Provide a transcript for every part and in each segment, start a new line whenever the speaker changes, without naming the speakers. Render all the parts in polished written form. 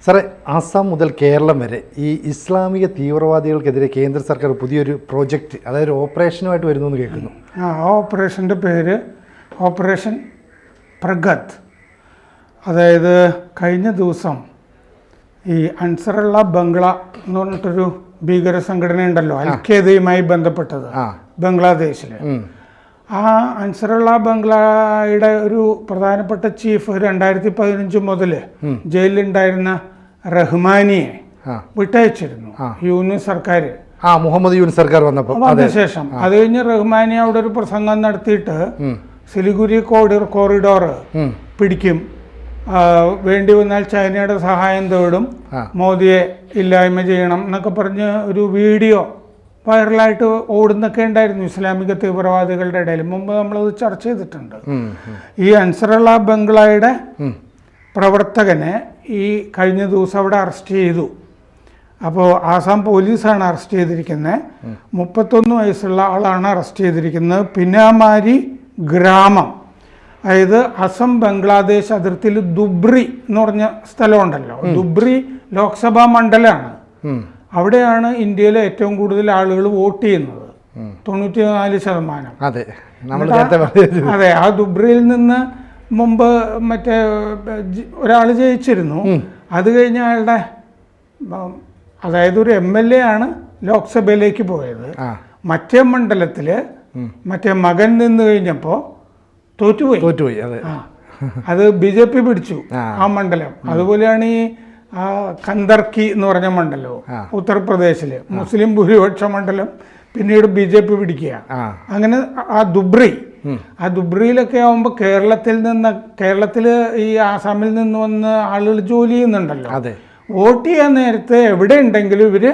സാറേ, ആസാം മുതൽ കേരളം വരെ ഈ ഇസ്ലാമിക തീവ്രവാദികൾക്കെതിരെ കേന്ദ്ര സർക്കാർ പുതിയൊരു പ്രോജക്റ്റ്, അതായത് ഓപ്പറേഷനുമായിട്ട് വരുന്നു എന്ന് കേൾക്കുന്നു.
ആ ഓപ്പറേഷൻ്റെ പേര് ഓപ്പറേഷൻ പ്രഗത്. അതായത് കഴിഞ്ഞ ദിവസം ഈ അൻസറുള്ള ബംഗ്ല എന്ന് പറഞ്ഞിട്ടൊരു ഭീകര സംഘടന ഉണ്ടല്ലോ, അൽഖ്വയ്ദയുമായി ബന്ധപ്പെട്ടത് ബംഗ്ലാദേശിൽ. ആ അൻസറുള്ള ബംഗ്ലയുടെ ഒരു പ്രധാനപ്പെട്ട ചീഫ് 2015 മുതൽ ജയിലിലുണ്ടായിരുന്ന റഹ്മാനിയെ വിട്ടയച്ചിരുന്നു യൂനിയൻ സർക്കാർ.
മുഹമ്മദ് യൂനിസ് സർക്കാർ വന്നപ്പോൾ
അതിനുശേഷം അത് കഴിഞ്ഞ് റഹ്മാനി അവിടെ ഒരു പ്രസംഗം നടത്തിയിട്ട് സിലിഗുരി കോറിഡോർ പിടിക്കും, വേണ്ടി വന്നാൽ ചൈനയുടെ സഹായം തേടും, മോദിയെ ഇല്ലായ്മ ചെയ്യണം എന്നൊക്കെ പറഞ്ഞ് ഒരു വീഡിയോ വൈറലായിട്ട് ഓടുന്നൊക്കെ ഉണ്ടായിരുന്നു ഇസ്ലാമിക തീവ്രവാദികളുടെ ഇടയിൽ. മുമ്പ് നമ്മളത് ചർച്ച ചെയ്തിട്ടുണ്ട്. ഈ അൻസറുള്ള ബംഗ്ലയുടെ പ്രവർത്തകനെ ഈ കഴിഞ്ഞ ദിവസം അവിടെ അറസ്റ്റ് ചെയ്തു. അപ്പോൾ ആസാം പോലീസാണ് അറസ്റ്റ് ചെയ്തിരിക്കുന്നത്. 31 വയസ്സുള്ള ആളാണ് അറസ്റ്റ് ചെയ്തിരിക്കുന്നത്. പിനാമാരി ഗ്രാമം, അതായത് അസം ബംഗ്ലാദേശ് അതിർത്തിയിൽ ദുബ്രി എന്ന് പറഞ്ഞ സ്ഥലമുണ്ടല്ലോ, ദുബ്രി ലോക്സഭാ മണ്ഡലമാണ്. അവിടെയാണ് ഇന്ത്യയിലെ ഏറ്റവും കൂടുതൽ ആളുകൾ വോട്ട് ചെയ്യുന്നത്, 94%. അതെ, ആ ദുബ്രിയിൽ നിന്ന് മുമ്പ് മറ്റേ ഒരാൾ ജയിച്ചിരുന്നു. അത് കഴിഞ്ഞ അയാളുടെ, അതായത് ഒരു MLA ആണ് ലോക്സഭയിലേക്ക് പോയത്. മറ്റേ മണ്ഡലത്തിൽ മറ്റേ മകൻ നിന്ന് കഴിഞ്ഞപ്പോൾ തോറ്റുപോയി. അത് BJP പിടിച്ചു ആ മണ്ഡലം. അതുപോലെയാണ് ഈ കന്ദർക്കി എന്ന് പറഞ്ഞ മണ്ഡലവും ഉത്തർപ്രദേശില് മുസ്ലിം ഭൂരിപക്ഷ മണ്ഡലം പിന്നീട് BJP പിടിക്കുക. അങ്ങനെ ആ ദുബ്രിയിലൊക്കെ ആവുമ്പോൾ കേരളത്തിൽ ഈ ആസാമിൽ നിന്ന് വന്ന് ആളുകൾ ജോലി ചെയ്യുന്നുണ്ടല്ലോ, വോട്ട് ചെയ്യാൻ നേരത്തെ എവിടെ ഉണ്ടെങ്കിലും ഇവര്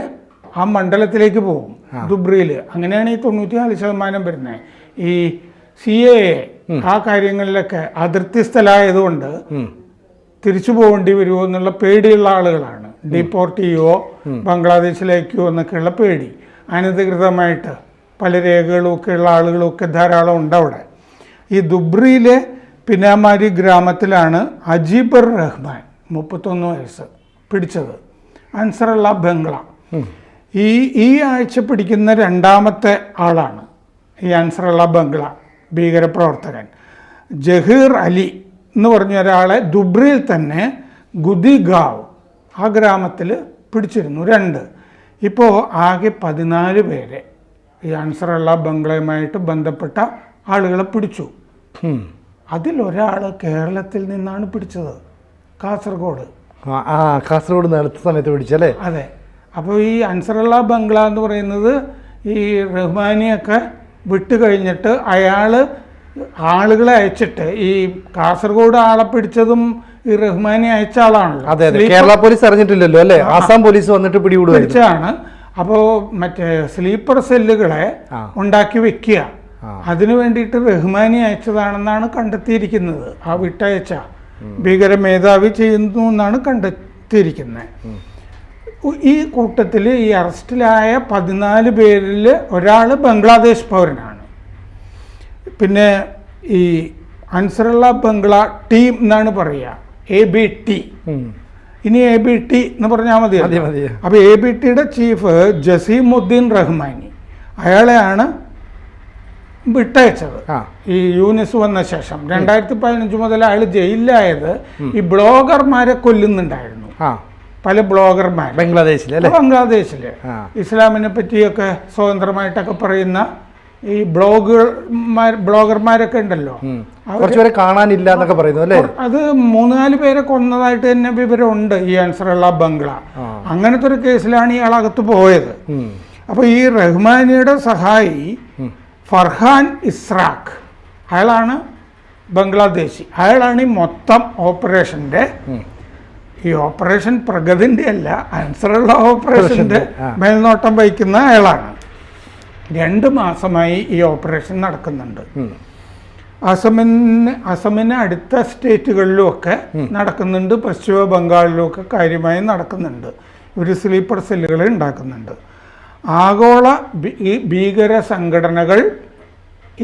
ആ മണ്ഡലത്തിലേക്ക് പോകും ദുബ്രിയിൽ. അങ്ങനെയാണ് ഈ 94% വരുന്നത്. ഈ CAA ആ കാര്യങ്ങളിലൊക്കെ അതിർത്തി സ്ഥലമായതുകൊണ്ട് തിരിച്ചു പോകേണ്ടി വരുമോ എന്നുള്ള പേടിയുള്ള ആളുകളാണ്. ഡീപ്പോർട്ട് ചെയ്യുമോ ബംഗ്ലാദേശിലേക്കോ എന്നൊക്കെയുള്ള പേടി. അനധികൃതമായിട്ട് പല രേഖകളും ഒക്കെ ഉള്ള ആളുകളും ഒക്കെ ധാരാളം ഉണ്ട് അവിടെ. ഈ ദുബ്രിയിലെ പിനാമാരി ഗ്രാമത്തിലാണ് അജീബർ റഹ്മാൻ 31 വയസ്സ് പിടിച്ചത്, അൻസറുള്ള ബംഗ്ല. ഈ ആഴ്ച പിടിക്കുന്ന 2ാമത്തെ ആളാണ് ഈ അൻസറുള്ള ബംഗ്ല ഭീകരപ്രവർത്തകൻ. ജഹീർ അലി എന്ന് പറഞ്ഞ ഒരാളെ ദുബ്രിയിൽ തന്നെ ഗുദിഗാവ് ആ ഗ്രാമത്തിൽ പിടിച്ചിരുന്നു. 2. ഇപ്പോൾ ആകെ 14 പേരെ ഈ അൻസറുള്ള ബംഗ്ലയുമായിട്ട് ബന്ധപ്പെട്ട ആളുകളെ പിടിച്ചു. അതിലൊരാൾ കേരളത്തിൽ നിന്നാണ് പിടിച്ചത്, കാസർഗോഡ്
അടുത്ത സമയത്ത് പിടിച്ചല്ലേ?
അതെ. അപ്പോൾ ഈ അൻസറുള്ള ബംഗ്ല എന്ന് പറയുന്നത് ഈ റഹ്മാനിയൊക്കെ വിട്ട് കഴിഞ്ഞിട്ട് അയാൾ ആളുകളെ അയച്ചിട്ട്, ഈ കാസർഗോഡ് ആളെ പിടിച്ചതും ഈ റഹ്മാനി അയച്ച ആളാണല്ലോ.
കേരള പോലീസ് അറിഞ്ഞിട്ടില്ലല്ലോ അല്ലേ? ആസാം പോലീസ് വന്നിട്ട്
പിടിച്ചാണ്. അപ്പോൾ മറ്റേ സ്ലീപ്പർ സെല്ലുകളെ ഉണ്ടാക്കി വെക്കുക, അതിനു വേണ്ടിയിട്ട് റഹ്മാനി അയച്ചതാണെന്നാണ് കണ്ടെത്തിയിരിക്കുന്നത്. ആ വിട്ടയച്ച ഭീകര മേധാവി ചെയ്യുന്നു എന്നാണ് കണ്ടെത്തിയിരിക്കുന്നത്. ഈ കൂട്ടത്തിൽ ഈ അറസ്റ്റിലായ 14 പേരിൽ ഒരാൾ ബംഗ്ലാദേശ് പൗരനാണ്. പിന്നെ ഈ അൻസറുള്ള ബംഗ്ല ടീം എന്നാണ് പറയുക, ABT. ഇനി ABT എന്ന് പറഞ്ഞാൽ മതി. അപ്പോൾ ABTയുടെ ചീഫ് ജസീമുദ്ദീൻ റഹ്മാനി, അയാളെയാണ് വിട്ടയച്ചത് ഈ യൂനിസ് വന്ന ശേഷം. 2015 മുതൽ അയാൾ ജയിലിലായത് ഈ ബ്ലോഗർമാരെ കൊല്ലുന്നുണ്ടായിരുന്നു. പല ബ്ലോഗർമാർ ബംഗ്ലാദേശില് ഇസ്ലാമിനെ പറ്റിയൊക്കെ സ്വതന്ത്രമായിട്ടൊക്കെ പറയുന്ന ഈ ബ്ലോഗർമാരൊക്കെ ഉണ്ടല്ലോ,
കാണാനില്ല എന്നൊക്കെ പറയുന്നു അല്ലേ?
അത് 3-4 പേരെ കൊന്നതായിട്ട് തന്നെ വിവരമുണ്ട് ഈ അൻസറുള്ള ബംഗ്ല. അങ്ങനത്തെ ഒരു കേസിലാണ് ഇയാൾ അകത്ത് പോയത്. അപ്പൊ ഈ റഹ്മാനിയുടെ സഹായി ഫർഹാൻ ഇസ്രാഖ്, അയാളാണ് ബംഗ്ലാദേശി. അയാളാണ് ഈ മൊത്തം ഓപ്പറേഷന്റെ, ഈ ഓപ്പറേഷൻ പ്രഗതിന്റെ അല്ല, അൻസറുള്ള ഓപ്പറേഷന്റെ മേൽനോട്ടം വഹിക്കുന്ന അയാളാണ്. 2 മാസമായി ഈ ഓപ്പറേഷൻ നടക്കുന്നുണ്ട്. അസമിന് അടുത്ത സ്റ്റേറ്റുകളിലുമൊക്കെ നടക്കുന്നുണ്ട്, പശ്ചിമ ബംഗാളിലുമൊക്കെ കാര്യമായി നടക്കുന്നുണ്ട്. ഒരു സ്ലീപ്പർ സെല്ലുകൾ ഉണ്ടാക്കുന്നുണ്ട്. ആഗോള ഭീകര സംഘടനകൾ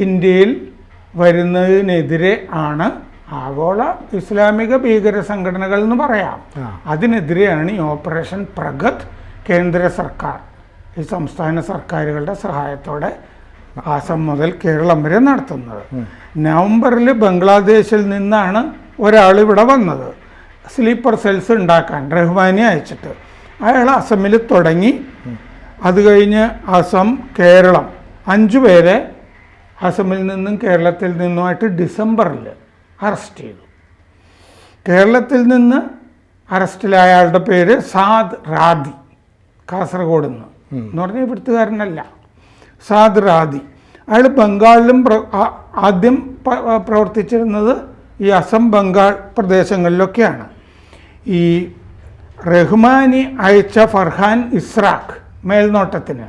ഇന്ത്യയിൽ വരുന്നതിനെതിരെ ആണ് ആഗോള ഇസ്ലാമിക ഭീകര സംഘടനകൾ എന്ന് പറയാം. അതിനെതിരെയാണ് ഈ ഓപ്പറേഷൻ പ്രഗത് കേന്ദ്ര സർക്കാർ ഈ സംസ്ഥാന സർക്കാരുകളുടെ സഹായത്തോടെ ആസം മുതൽ കേരളം വരെ നടത്തുന്നത്. നവംബറിൽ ബംഗ്ലാദേശിൽ നിന്നാണ് ഒരാൾ ഇവിടെ വന്നത് സ്ലീപ്പർ സെൽസ് ഉണ്ടാക്കാൻ റഹ്മാനെ അയച്ചിട്ട്. അയാൾ അസമിൽ തുടങ്ങി. അത് കഴിഞ്ഞ് അസം, കേരളം 5 പേരെ അസമിൽ നിന്നും കേരളത്തിൽ നിന്നുമായിട്ട് ഡിസംബറിൽ അറസ്റ്റ് ചെയ്തു. കേരളത്തിൽ നിന്ന് അറസ്റ്റിലായ ആളുടെ പേര് സാദ് റാദി, കാസർഗോഡ് നിന്ന് എന്ന് പറഞ്ഞാൽ ഇവിടുത്തുകാരനല്ല, സാദ് റാദി. അയാൾ ബംഗാളിലും ആദ്യം പ്രവർത്തിച്ചിരുന്നത് ഈ അസം, ബംഗാൾ പ്രദേശങ്ങളിലൊക്കെയാണ്. ഈ റഹ്മാനി അയച്ച ഫർഹാൻ ഇസ്രാഖ് മേൽനോട്ടത്തിന്,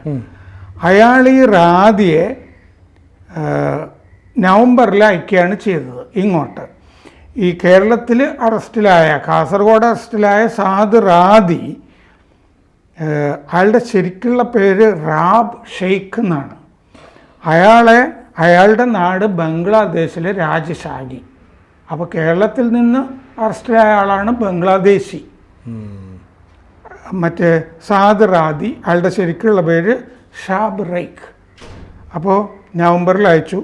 അയാൾ ഈ റാദിയെ നവംബറിൽ അയക്കുകയാണ് ചെയ്തത് ഇങ്ങോട്ട്. ഈ കേരളത്തിൽ അറസ്റ്റിലായ, കാസർഗോഡ് അറസ്റ്റിലായ സാദ് റാദി, അയാളുടെ ശരിക്കുള്ള പേര് റാബ് ഷെയ്ഖ് എന്നാണ്. അയാളുടെ നാട് ബംഗ്ലാദേശിലെ രാജശാഹി. അപ്പോൾ കേരളത്തിൽ നിന്ന് അറസ്റ്റിലായ ആളാണ് ബംഗ്ലാദേശി. മറ്റേ സാദ് റാദി, അയാളുടെ ശരിക്കുള്ള പേര് ഷാബ് റൈഖ്. അപ്പോൾ നവംബറിൽ അയച്ചു.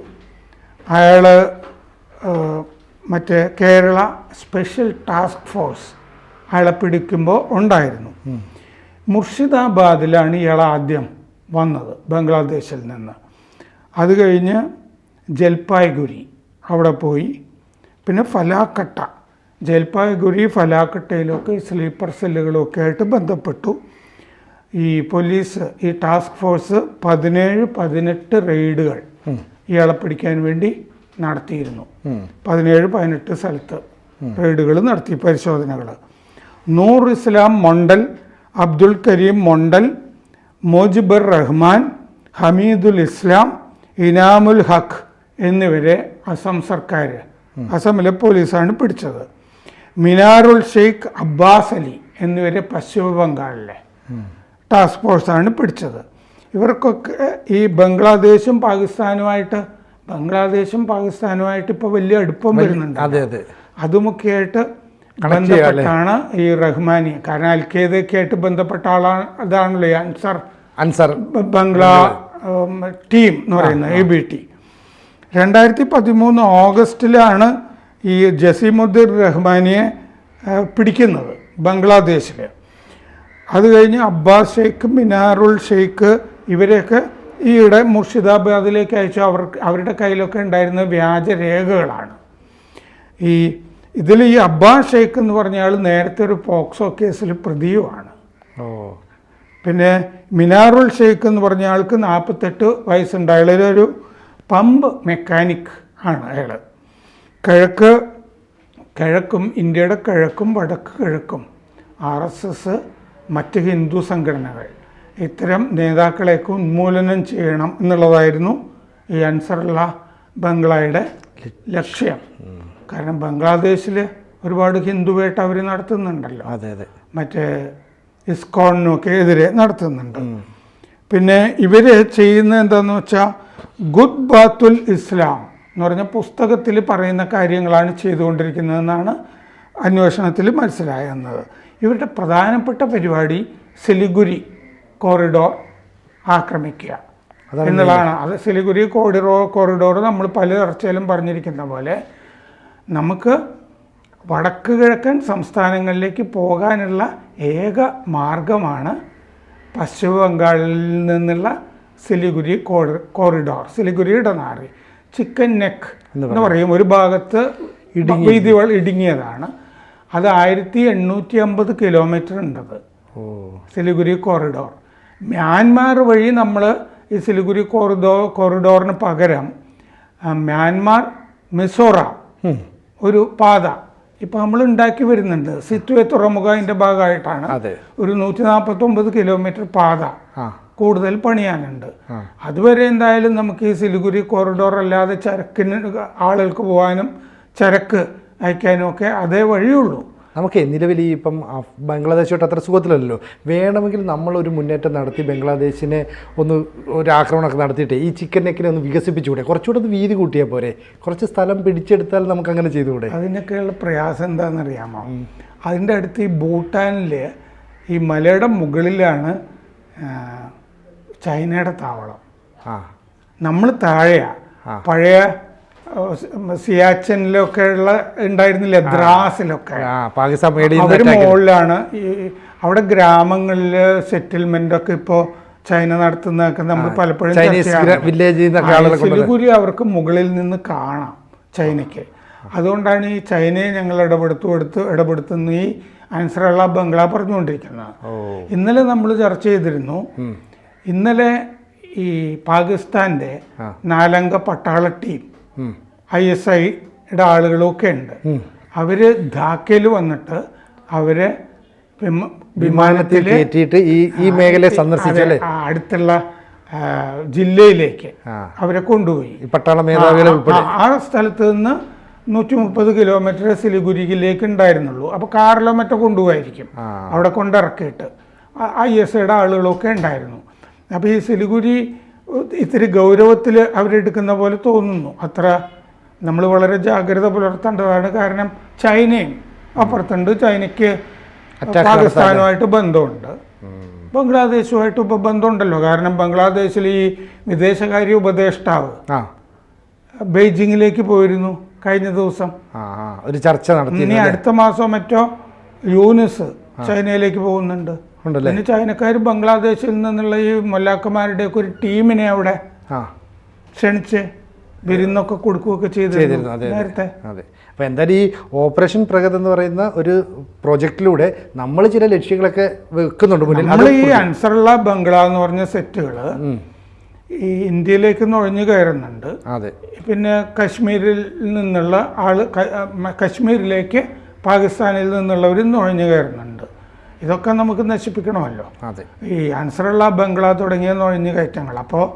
അയാൾ മറ്റേ കേരള സ്പെഷ്യൽ ടാസ്ക് ഫോഴ്സ് അയാളെ പിടിക്കുമ്പോൾ ഉണ്ടായിരുന്നു. മുർഷിദാബാദിലാണ് ഇയാൾ ആദ്യം വന്നത് ബംഗ്ലാദേശിൽ നിന്ന്. അത് കഴിഞ്ഞ് ജൽപായ്ഗുരി അവിടെ പോയി. പിന്നെ ഫലാക്കട്ട, ജൽപായ്ഗുരി ഫലാക്കട്ടയിലൊക്കെ സ്ലീപ്പർ സെല്ലുകളൊക്കെ ആയിട്ട് ബന്ധപ്പെട്ടു. ഈ പോലീസ്, ഈ ടാസ്ക് ഫോഴ്സ് 17-18 റെയ്ഡുകൾ ഇയാളെ പിടിക്കാൻ വേണ്ടി നടത്തിയിരുന്നു. 17-18 സ്ഥലത്ത് റെയ്ഡുകൾ നടത്തി, പരിശോധനകൾ. നൂർ ഇസ്ലാം മൊണ്ടൽ, അബ്ദുൽ കരീം മൊണ്ടൽ, മോജിബർ റഹ്മാൻ, ഹമീദുൽ ഇസ്ലാം, ഇനാമുൽ ഹക്ക് എന്നിവരെ അസം സർക്കാർ, അസമിലെ പോലീസാണ് പിടിച്ചത്. മിനാറുൽ ഷെയ്ഖ് അബ്ബാസ് അലി എന്നിവരെ പശ്ചിമ ബംഗാളിലെ ടാസ്ക് ഫോഴ്സാണ് പിടിച്ചത്. ഇവർക്കൊക്കെ ഈ ബംഗ്ലാദേശും പാകിസ്ഥാനുമായിട്ട് ഇപ്പോൾ വലിയ അടുപ്പം വരുന്നുണ്ട്. അതുമൊക്കെയായിട്ട് ബന്ധപ്പെട്ടാണ് ഈ റഹ്മാനി, കാരണം അൽ ഖയ്ദയൊക്കെ ആയിട്ട് ബന്ധപ്പെട്ട ആളാണ്. അതാണല്ലോ അൻസർ ബംഗ്ലാ ടീം എന്ന് പറയുന്നത്, ABT. 2013 ഓഗസ്റ്റിലാണ് ഈ ജസീമുദ്ദീൻ റഹ്മാനിയെ പിടിക്കുന്നത് ബംഗ്ലാദേശിൽ. അത് കഴിഞ്ഞ് അബ്ബാസ് ഷെയ്ഖ്, മിനാറുൽ ഷെയ്ഖ് ഇവരെയൊക്കെ ഈയിടെ മുർഷിദാബാദിലേക്ക് അയച്ചു. അവരുടെ കയ്യിലൊക്കെ ഉണ്ടായിരുന്ന വ്യാജരേഖകളാണ്. ഇതിൽ ഈ അബ്ബാസ് ഷെയ്ഖ് എന്ന് പറഞ്ഞ ആൾ നേരത്തെ ഒരു പോക്സോ കേസിൽ പ്രതിയുമാണ്. പിന്നെ മിനാറുൽ ഷെയ്ഖ് എന്ന് പറഞ്ഞ ആൾക്ക് 48 വയസ്സുണ്ട്. അയാളൊരു പമ്പ് മെക്കാനിക് ആണ് അയാൾ. കിഴക്കും ഇന്ത്യയുടെ കിഴക്കും വടക്ക് കിഴക്കും RSS, മറ്റ് ഹിന്ദു സംഘടനകൾ ഇത്തരം നേതാക്കളെയൊക്കെ ഉന്മൂലനം ചെയ്യണം എന്നുള്ളതായിരുന്നു ഈ അൻസറുള്ള ബംഗ്ലായുടെ ലക്ഷ്യം. കാരണം ബംഗ്ലാദേശിൽ ഒരുപാട് ഹിന്ദു വേട്ട അവർ നടത്തുന്നുണ്ടല്ലോ, മറ്റേ ഇസ്കോണിനൊക്കെ എതിരെ നടത്തുന്നുണ്ട്. പിന്നെ ഇവർ ചെയ്യുന്നത് എന്താണെന്ന് വെച്ചാൽ ഗുഡ് ബാത്തുൽ ഇസ്ലാം എന്ന് പറഞ്ഞ പുസ്തകത്തിൽ പറയുന്ന കാര്യങ്ങളാണ് ചെയ്തുകൊണ്ടിരിക്കുന്നതെന്നാണ് അന്വേഷണത്തിൽ മനസ്സിലാകുന്നത്. ഇവരുടെ പ്രധാനപ്പെട്ട പരിപാടി സിലിഗുരി കോറിഡോർ ആക്രമിക്കുക എന്നുള്ളതാണ്. അത് സിലിഗുരി കോറിഡോർ നമ്മൾ പല ചർച്ചയിലും പറഞ്ഞിരിക്കുന്ന പോലെ നമുക്ക് വടക്ക് കിഴക്കൻ സംസ്ഥാനങ്ങളിലേക്ക് പോകാനുള്ള ഏക മാർഗമാണ് പശ്ചിമ ബംഗാളിൽ നിന്നുള്ള സിലിഗുരി കോറിഡോർ. സിലിഗുരി ഇടനാഴി, ചിക്കൻ നെക്ക് എന്ന് പറയും. ഒരു ഭാഗത്ത് വീതി ഇടുങ്ങിയതാണ്. അത് 1850 കിലോമീറ്റർ ഉണ്ടത് സിലിഗുരി കോറിഡോർ. മ്യാൻമാർ വഴി നമ്മൾ ഈ സിലിഗുരി കോറിഡോറിന് പകരം മ്യാൻമാർ മിസോറാം ഒരു പാത ഇപ്പോൾ നമ്മൾ ഉണ്ടാക്കി വരുന്നുണ്ട്. സിത്വേ തുറമുഖത്തിൻ്റെ ഭാഗമായിട്ടാണ് ഒരു 149 കിലോമീറ്റർ പാത കൂടുതൽ പണിയാനുണ്ട്. അതുവരെ എന്തായാലും നമുക്ക് ഈ സിലിഗുരി കോറിഡോർ അല്ലാതെ ചരക്കിന് ആളുകൾക്ക് പോകാനും ചരക്ക് അയക്കാനും ഒക്കെ അതേ വഴിയുള്ളൂ.
നമുക്ക് നിലവിൽ ഈ ഇപ്പം ബംഗ്ലാദേശോട്ട് അത്ര സുഖത്തിലല്ലോ, വേണമെങ്കിൽ നമ്മളൊരു മുന്നേറ്റം നടത്തി ബംഗ്ലാദേശിനെ ഒരു ആക്രമണമൊക്കെ നടത്തിയിട്ട് ഈ ചിക്കൻ നെക്കിനെ ഒന്ന് വികസിപ്പിച്ചുകൂടെ, കുറച്ചുകൂടെ ഒന്ന് വീതി കൂട്ടിയാൽ പോരെ, കുറച്ച് സ്ഥലം പിടിച്ചെടുത്താൽ നമുക്ക് അങ്ങനെ ചെയ്തുകൂടെ?
അതിനൊക്കെയുള്ള പ്രയാസം എന്താണെന്നറിയാമോ? അതിൻ്റെ അടുത്ത് ഈ ഭൂട്ടാനിൽ ഈ മലയുടെ മുകളിലാണ് ചൈനയുടെ താവളം. നമ്മൾ താഴെയാണ്. പഴയ സിയാച്ചനിലൊക്കെ ഉള്ള ഉണ്ടായിരുന്നില്ല, ദ്രാസിലൊക്കെ അവർ മുകളിലാണ്. ഈ അവിടെ ഗ്രാമങ്ങളിൽ സെറ്റിൽമെൻ്റ് ഒക്കെ ഇപ്പോൾ ചൈന നടത്തുന്നതൊക്കെ നമ്മൾ പലപ്പോഴും സിലിഗുരി അവർക്ക് മുകളിൽ നിന്ന് കാണാം ചൈനയ്ക്ക്. അതുകൊണ്ടാണ് ഈ ചൈനയെ ഞങ്ങൾ ഇടപെടുത്തുന്ന ഈ അൻസറുള്ള ബംഗ്ലാ പറഞ്ഞുകൊണ്ടിരിക്കുന്നത്. ഇന്നലെ നമ്മൾ ചർച്ച ചെയ്തിരുന്നു. ഇന്നലെ ഈ പാകിസ്ഥാൻ്റെ 4-അംഗ പട്ടാള ടീം ISIയുടെ ആളുകളൊക്കെ ഉണ്ട്. അവർ ധാക്കയിൽ വന്നിട്ട് അവരെ വിമാനത്തിൽ കയറ്റിയിട്ട് ഈ മേഖലയെ സന്ദർശിച്ചല്ലേ, അടുത്തുള്ള ജില്ലയിലേക്ക് അവരെ കൊണ്ടുപോയി. പട്ടാള മേധാവികളെ ആ സ്ഥലത്ത് നിന്ന് 130 കിലോമീറ്റർ സിലിഗുരിയിലേക്ക് ഉണ്ടായിരുന്നുള്ളൂ. അപ്പോൾ കാറിലോ മറ്റോ കൊണ്ടുപോയിരിക്കും, അവിടെ കൊണ്ടിറക്കിയിട്ട്. ISIയുടെ ആളുകളൊക്കെ ഉണ്ടായിരുന്നു. അപ്പോൾ ഈ സിലിഗുരി ഇത്തിരി ഗൗരവത്തിൽ അവരെടുക്കുന്ന പോലെ തോന്നുന്നു. അത്ര നമ്മൾ വളരെ ജാഗ്രത പുലർത്തേണ്ടതാണ്. കാരണം ചൈനയും അപ്പുറത്തുണ്ട്. ചൈനയ്ക്ക് പാകിസ്ഥാനുമായിട്ട് ബന്ധമുണ്ട്, ബംഗ്ലാദേശുമായിട്ട് ഇപ്പോൾ ബന്ധമുണ്ടല്ലോ. കാരണം ബംഗ്ലാദേശിൽ ഈ വിദേശകാര്യ ഉപദേഷ്ടാവ് ബെയ്ജിങ്ങിലേക്ക് പോയിരുന്നു കഴിഞ്ഞ ദിവസം, ഒരു ചർച്ച നടത്തി. ഇനി അടുത്ത മാസം മറ്റോ യൂനിസ് ചൈനയിലേക്ക് പോകുന്നുണ്ട്. പിന്നെ ചൈനക്കാർ ബംഗ്ലാദേശിൽ നിന്നുള്ള ഈ മൊല്ലാക്കന്മാരുടെയൊക്കെ ഒരു ടീമിനെ അവിടെ ക്ഷണിച്ച് വിരുന്നൊക്കെ കൊടുക്കുകയൊക്കെ ചെയ്തിരുന്നു നേരത്തെ.
അതെ. അപ്പോൾ എന്തായാലും ഈ ഓപ്പറേഷൻ പ്രഗത് എന്ന് പറയുന്ന ഒരു പ്രോജക്റ്റിലൂടെ നമ്മൾ ചില ലക്ഷ്യങ്ങളൊക്കെ വെക്കുന്നുണ്ട് മുന്നിൽ.
നമ്മൾ ഈ അൻസറുള്ള ബംഗ്ലാ എന്ന് പറഞ്ഞ സെറ്റുകൾ ഈ ഇന്ത്യയിലേക്ക് നുഴഞ്ഞു കയറുന്നുണ്ട്.
അതെ.
പിന്നെ കശ്മീരിൽ നിന്നുള്ള കശ്മീരിലേക്ക് പാകിസ്ഥാനിൽ നിന്നുള്ളവർ നുഴഞ്ഞു കയറുന്നുണ്ട്. ഇതൊക്കെ നമുക്ക് നശിപ്പിക്കണമല്ലോ.
അതെ. ഈ
അൻസറുള്ള ബംഗ്ലാ തുടങ്ങിയ നുഴഞ്ഞു കയറ്റങ്ങൾ. അപ്പോൾ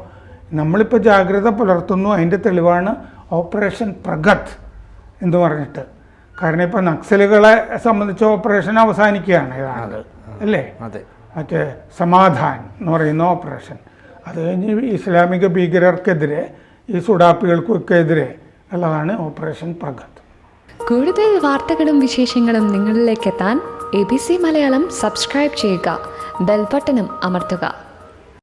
നമ്മളിപ്പോൾ ജാഗ്രത പുലർത്തുന്നു. അതിൻ്റെ തെളിവാണ് ഓപ്പറേഷൻ പ്രഗത് എന്ന് പറഞ്ഞിട്ട്. കാരണം ഇപ്പോൾ നക്സലുകളെ സംബന്ധിച്ച് ഓപ്പറേഷൻ അവസാനിക്കുകയാണ് ഏതാണ്ട്, അല്ലേ?
അതെ.
മറ്റേ സമാധാൻ എന്ന് പറയുന്ന ഓപ്പറേഷൻ. അത് കഴിഞ്ഞ് ഇസ്ലാമിക ഭീകരർക്കെതിരെ, ഈ സുഡാപ്പികൾക്കൊക്കെ എതിരെ ഉള്ളതാണ് ഓപ്പറേഷൻ പ്രഗത്.
കൂടുതൽ വാർത്തകളും വിശേഷങ്ങളും നിങ്ങളിലേക്ക് എത്താൻ ABC മലയാളം സബ്സ്ക്രൈബ് ചെയ്യുക, ബെൽബട്ടനും അമർത്തുക.